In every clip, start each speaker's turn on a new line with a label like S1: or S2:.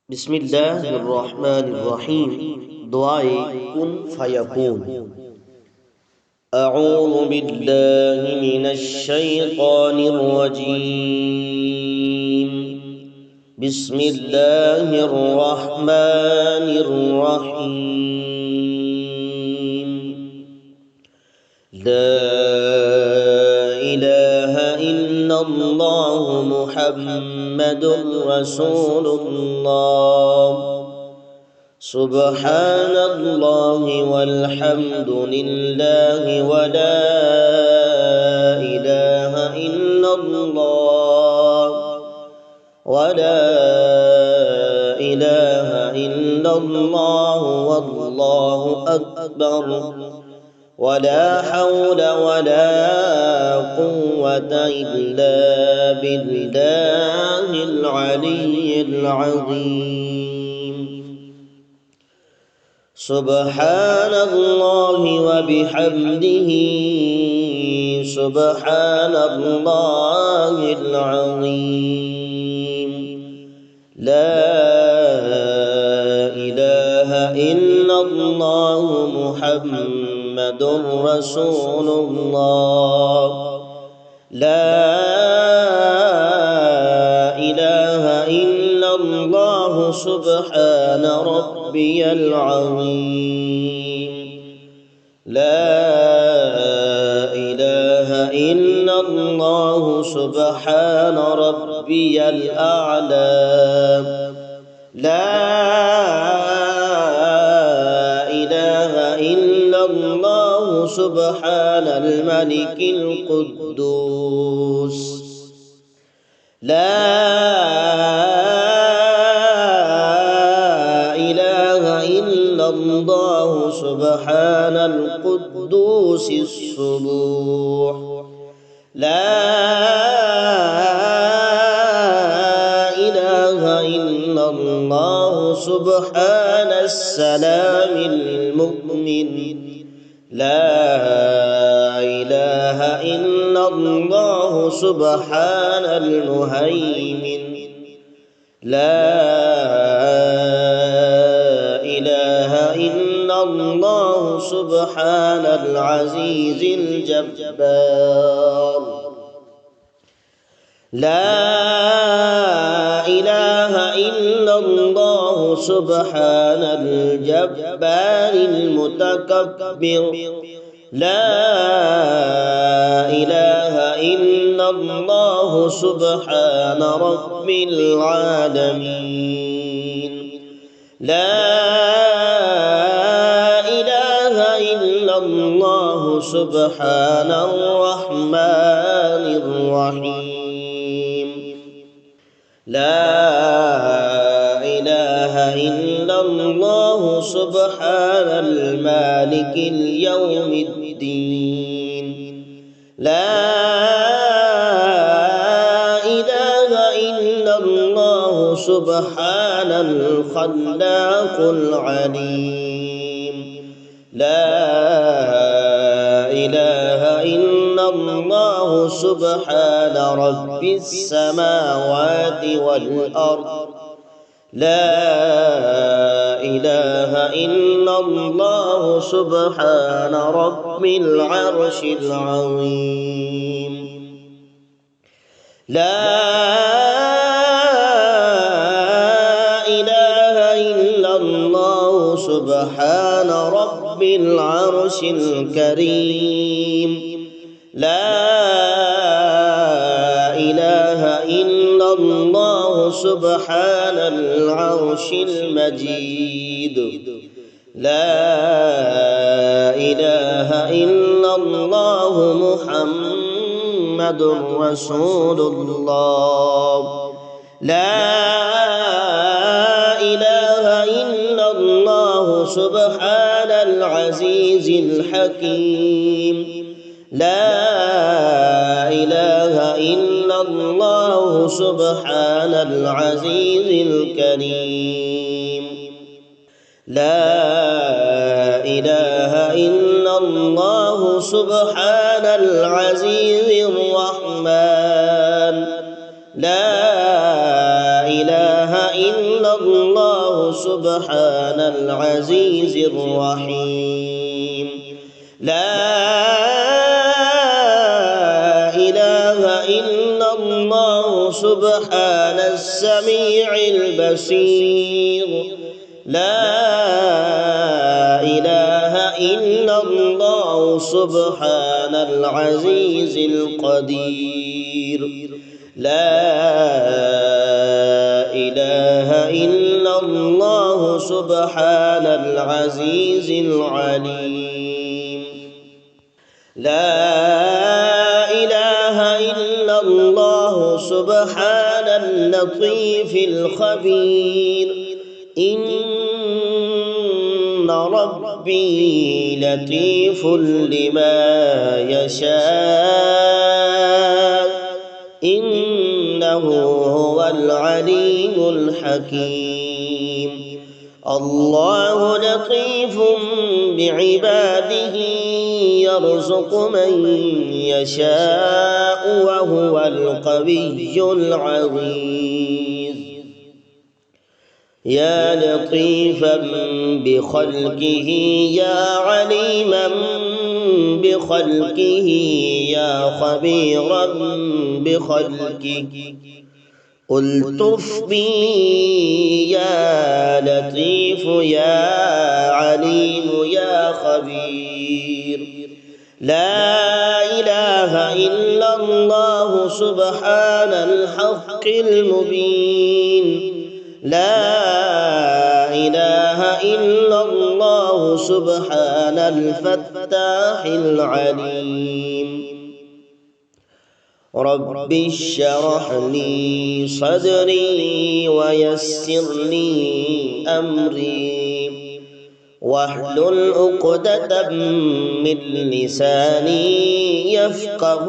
S1: বিসমিল্লাহির রহমানির রহিম। দোয়ায়ে কুন ফায়াকুন। আউযু বিল্লাহি মিনাশ শাইতানির রাজীম। বিসমিল্লাহির রহমানির রহিম। লা ইলাহা ইল্লাল্লাহু মুহাম্মাদুর রাসূলুল্লাহ। সুবহানাল্লাহি ওয়ালহামদুলিল্লাহি ওয়া লা ইলাহা ইল্লাল্লাহ ওয়া লা ইলাহা ইল্লাল্লাহ ওয়াল্লাহু আকবার ওয়া লা হাওলা ওয়া লা কুওয়াতা ইল্লা বিল্লাহিল আলিয়্যিল আযীম। সুবহানাল্লাহি ওয়া বিহামদিহি সুবহানাল্লাহিল আযীম। লা ইলাহা ইল্লাল্লাহু মুহাম্মাদুর রাসূলুল্লাহ। লা ইলাহা ইল্লাল্লাহু সুবহানা রাব্বিয়াল আযীম। লা ইলাহা ইল্লাল্লাহু সুবহানা রাব্বিয়াল আ'লা। লা ইলাহা ইল্লাল্লাহু সুবহানাল মালিকিল কুদ্দুস। লা ইলাহা ইল্লাল্লাহু সুবহানাল কুদ্দুসিস সুবুহ। লা ইলাহা ইল্লাল্লাহু সুবহানাস সালামিল মুমিন। লা ইলাহা ইল্লাল্লাহু সুবহানাল মুহাইমিন। লা ইলাহা ইল্লাল্লাহু সুবহানাল আজিজিল জব্বার। লা ইলাহা ইল্লাল্লাহু সুবহানাল জব্বারিল মুতাকাব্বির। লা ইলাহা ইল্লাল্লাহু সুবহানা রাব্বিল আলামিন। লা ইলাহা ইল্লাল্লাহু সুবহানার রহমানির রহিম। লা ইলাহা ইল্লাল্লাহু সুবহানাল মালিকিল ইয়াউমিদ্দিন। লা ইলাহা ইল্লাল্লাহু সুবহানাল খাল্লাকুল আলীম। লা ইলাহা ইল্লাল্লাহু সুবহানা রাব্বিস সামাওয়াতি ওয়াল আরদ। لا إله إلا الله سبحان رب العرش العظيم. لا إله إلا الله سبحان رب العرش الكريم. لا إله إلا الله سبحان العرش المجيد. لا إله إلا الله محمد رسول الله. لا إله إلا الله سبحان العزيز الحكيم. لا إله إلا الله سبحان العزيز الكريم. لا إله إلا الله سبحان العزيز الرحمن. لا إله إلا الله سبحان العزيز الرحيم لا إله إلا الله سبحان السميع البصير لا إله إلا الله سبحان العزيز القدير لا إله إلا الله سبحان العزيز العليم لا إله إلا الله سبحان اللطيف الخبير إن ربي لطيف لما يشاء إنه هو العليم الحكيم الله لطيف بعباده يرزق من يشاء وهو القوي العزيز يا لطيفا بخلقه يا عليما بخلقه يا خبيرا بخلقه ألطف بي يا لطيف يا عليم يا خبير لا إله إلا الله سبحان الحق المبين لا إله إلا الله سبحان الفتاح العليم رب اشرح لي صدري ويسر لي أمري واحلل عقدة من لساني يفقه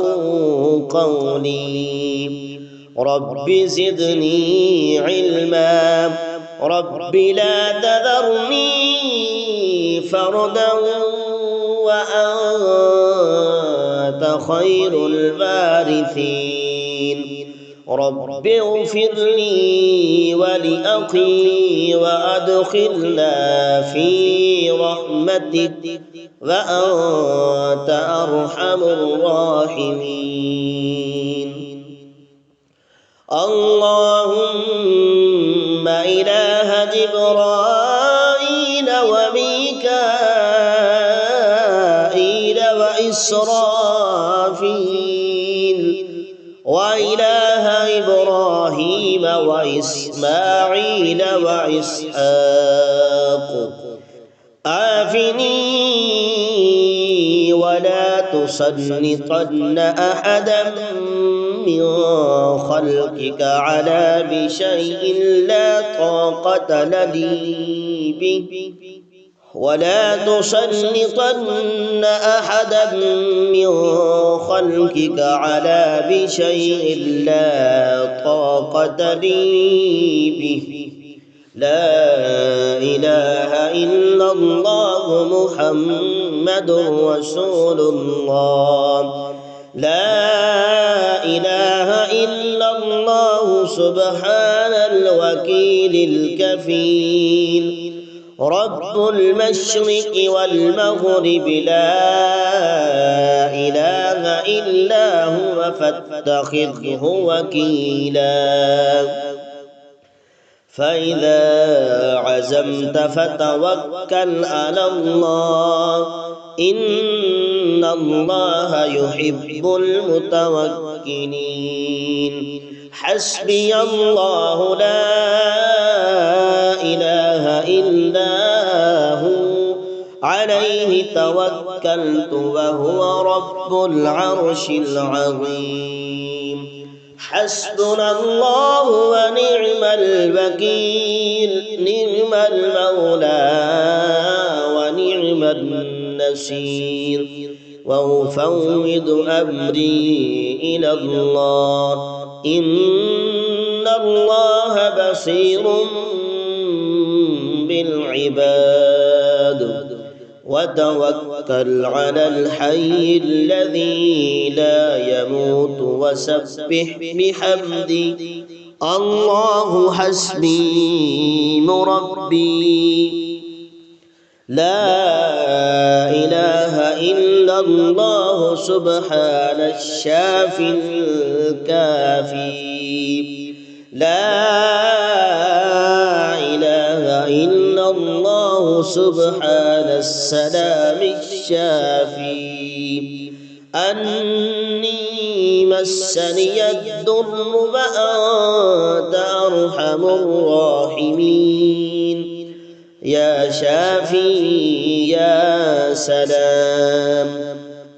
S1: قولي رب زدني علما رب لا تذرني فردا وأنت خير الوارثين رب اغفر لي ولأخي وأدخلنا في رحمتك وأنت أرحم الراحمين اللهم إله جبرائيل وميكائيل وإسرافيل وإله إبراهيم وإسماعيل وإسحاق آفني ولا تسلطن أحدا من خلقك على بشيء لا طاقة لي به ولا تسلطن أحدا من خلقك على بشيء لا طاقة لي به لا إله إلا الله محمد رسول الله لا إله إلا الله سبحان الوكيل الكفيل رب المشرق والمغرب لا إله إلا هو فاتخذه وكيلا فإذا عزمت فتوكل على الله إن الله يحب المتوكلين حسبي الله لا إله إلا هو عليه توكلت وهو رب العرش العظيم حسبنا الله ونعم الوكيل نعم المولى ونعم النصير وأفوض أمري إلى الله إن الله بصير بالعباد وتوكل على الحي الذي لا يموت وسبح بحمده الله حسبي مربي لا إله إلا الله سبحان الشافي الكافي لا إله إلا الله سبحان السلام الشافي أني مسني الضر وأنت أرحم الراحمين يا شافي يا سلام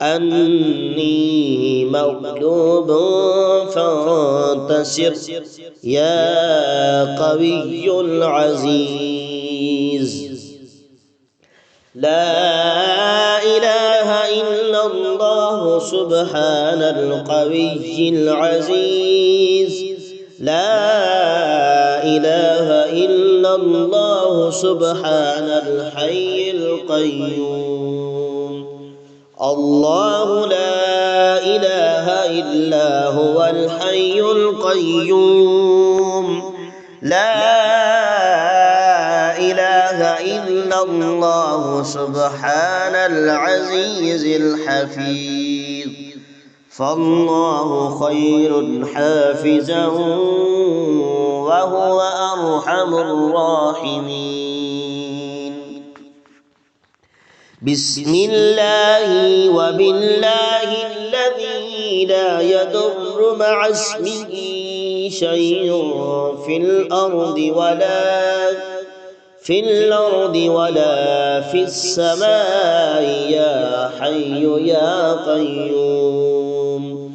S1: أني مغلوب فانتصر يا قوي العزيز لا إله إلا الله سبحان القوي العزيز لا إله إلا الله سبحان الحي القيوم الله لا إله إلا هو الحي القيوم لا إله إلا الله سبحان العزيز الحفيظ فالله خير حافظا وهو أرحم الراحمين بسم الله وبالله الذي لا يضر مع اسمه شيء في الأرض ولا في السماء يا حي يا قيوم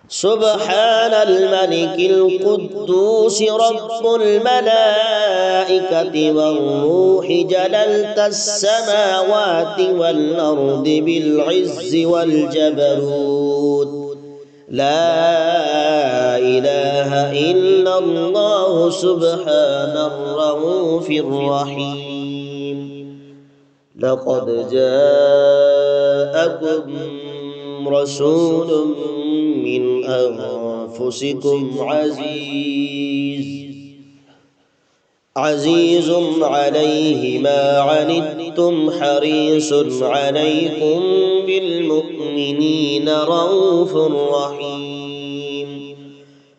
S1: سبحان الملك القدوس رب الملائكة والروح جللت السماوات والأرض بالعز والجبروت لا إله إلا الله سبحان الرؤوف الرحيم لقد جاءكم رسول من أنفسكم عزيز عليه ما عنتم حريص عليكم بالمؤمنين رؤوف رحيم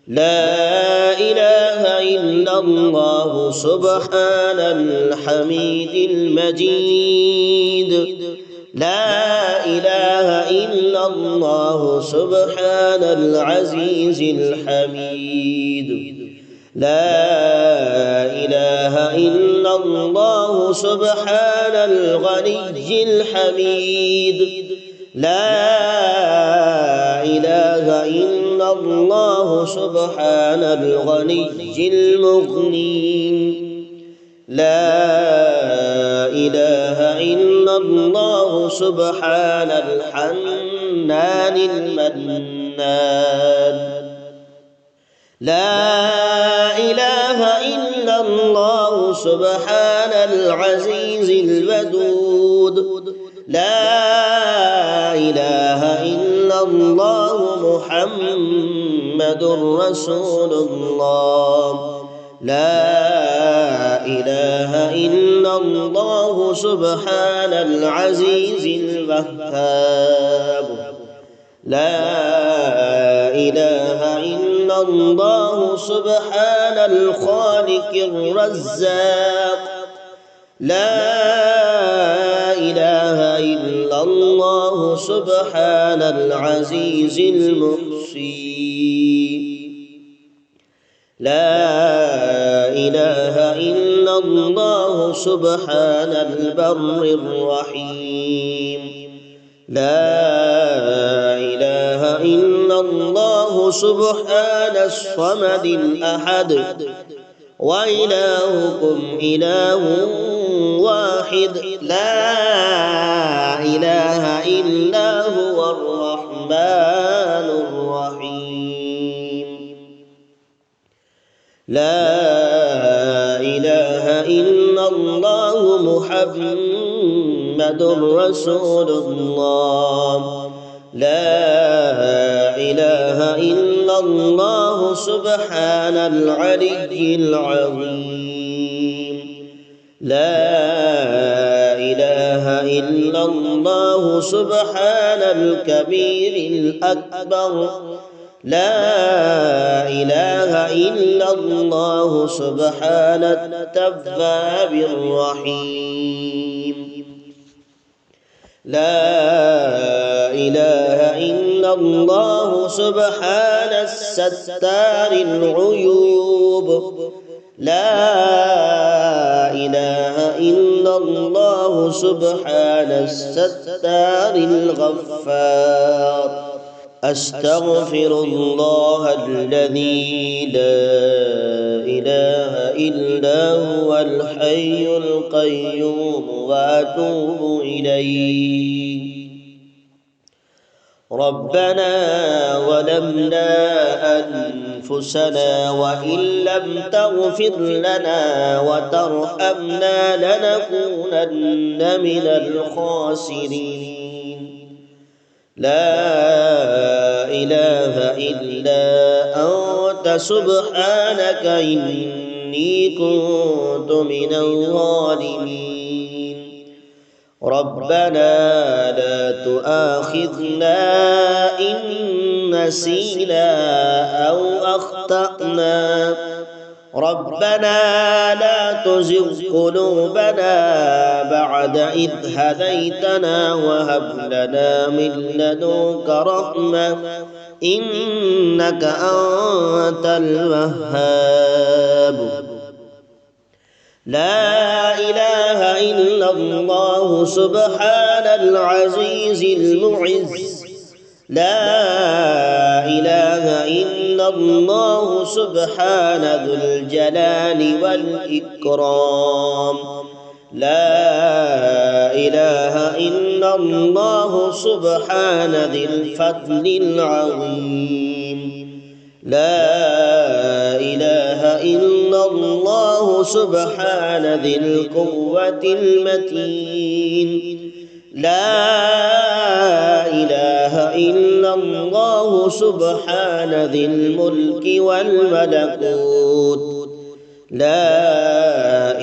S1: لا إله إلا الله سبحان الحميد المجيد لا إله إلا الله سبحان العزيز الحميد لا إله إلا الله سبحان الغني الحميد لا إله إلا الله سبحان الغني المغني لا إله إلا الله سبحان الحنان المنان لا إله إلا الله سبحان العزيز الودود لا إله إلا الله محمد رسول الله لا إله إلا الله سبحان العزيز الوهاب لا إله إلا الله سبحان الخالق الرزاق لا إله إلا الله سبحان العزيز المحصي لا إله إلا الله سبحان البر الرحيم لا إله إلا الله سبحان الصمد الأحد وإلهكم إله واحد لا إله إلا هو الرحمن الرحيم لا إله إلا الله محمد رسول الله لا إله إلا الله سبحان العلي العظيم. لا إله إلا الله سبحان الكبير الأكبر. لا إله إلا الله سبحان التواب الرحيم. لا إله إلا الله سبحان الستار العيوب. لا إله إلا الله سبحان الستار الغفار. أستغفر الله الذي لا إله إلا هو الحي القيوم وأتوب إليه. ربنا ظلمنا أنفسنا وإن لم تغفر لنا وترحمنا لنكونن من الخاسرين. لا إله إلا أنت سبحانك إني كنت من الظالمين. ربنا لا تؤاخذنا إن نسينا أو أخطأنا. ربنا لا تزغ قلوبنا بعد إذ هديتنا وهب لنا من لدنك رحمة إنك أنت الوهاب. لا إله إلا الله سبحان العزيز المعز. لا إله إلا الله سبحان ذو الجلال والإكرام. لا إله إلا الله سبحان ذي الفضل العظيم. لا إله إلا الله سبحان ذي القوة المتين. لا إله إلا الله سبحان ذي الملك والملكوت. لا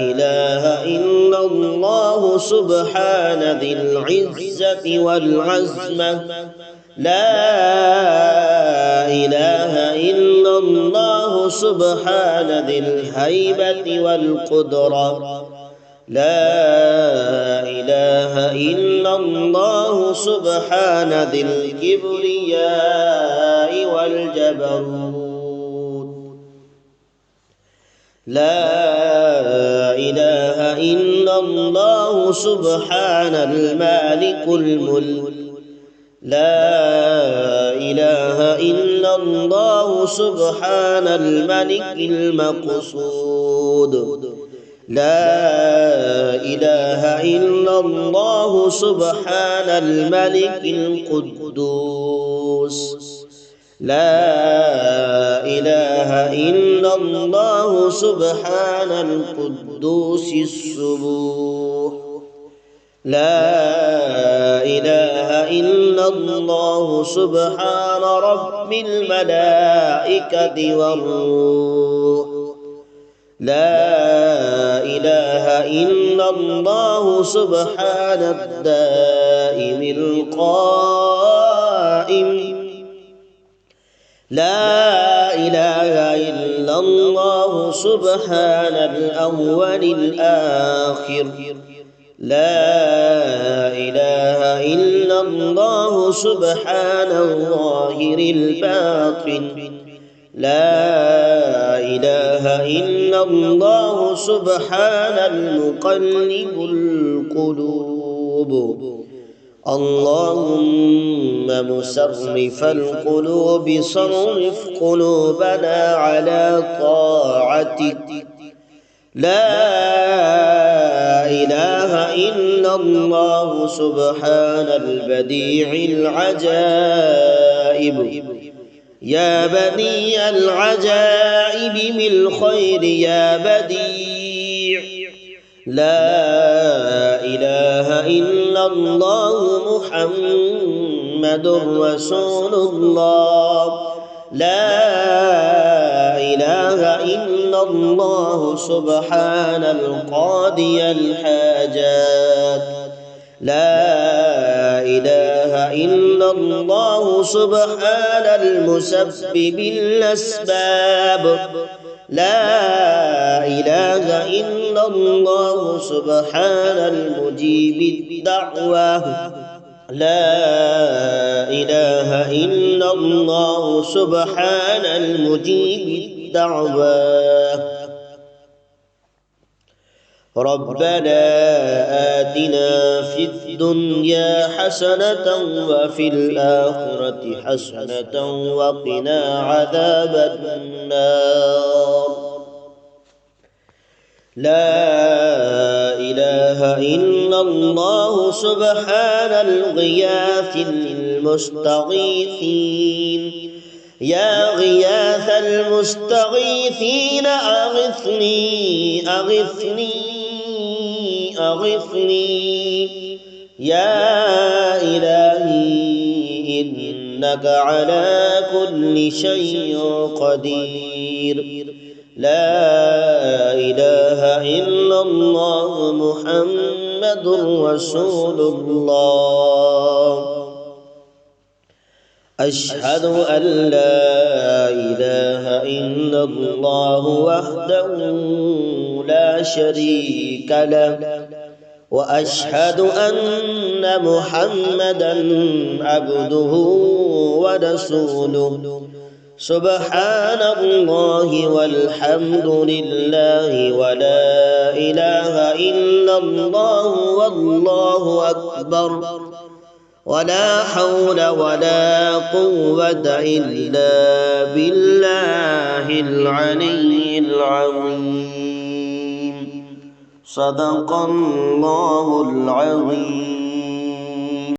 S1: إله إلا الله سبحان ذي العزة والعزمة. لا إله إلا الله سبحان ذي الهيبة والقدرة. لا إله إلا الله سبحان ذي الكبرياء والجبروت. لا إله إلا الله سبحان المالك الملك. لا إله إلا الله سبحان الملك المقصود. لا إله إلا الله سبحان الملك القدوس. لا إله إلا الله سبحان القدوس السبوح. لا إله إلا الله سبحان رب الملائكة والروح. لا إله إلا الله سبحان الدائم القائم. لا إله إلا الله سبحان الأول الآخر. لا إله إلا الله سبحان الظاهر الباطن. لا إله إلا الله سبحان المقلب القلوب. اللهم مصرف القلوب صرف قلوبنا على طاعتك. لا إله إلا الله سبحان البديع العجائب. يا بديع العجائب بالخير يا بديع. لا إله إلا الله محمد رسول الله. لا إله إلا الله سبحان القاضي الحاجات لا إله إلا الله سبحان المسبب الأسباب لا إله إلا الله سبحان المجيب الدعوة لا إله إلا الله سبحان المجيب الدعوة ربنا آتنا في الدنيا حسنة وفي الآخرة حسنة وقنا عذاب النار لا إله إلا الله سبحان الغياث المستغيثين يا غياث المستغيثين أغثني أغثني أغثني يا إلهي إنك على كل شيء قدير لا إله إلا الله محمد رسول الله أشهد أن لا إله إلا الله وحده لا شريك له وأشهد أن محمدا عبده ورسوله سبحان الله والحمد لله ولا إله إلا الله والله أكبر ولا حول ولا قوة إلا بالله العلي العظيم صدق الله العظيم.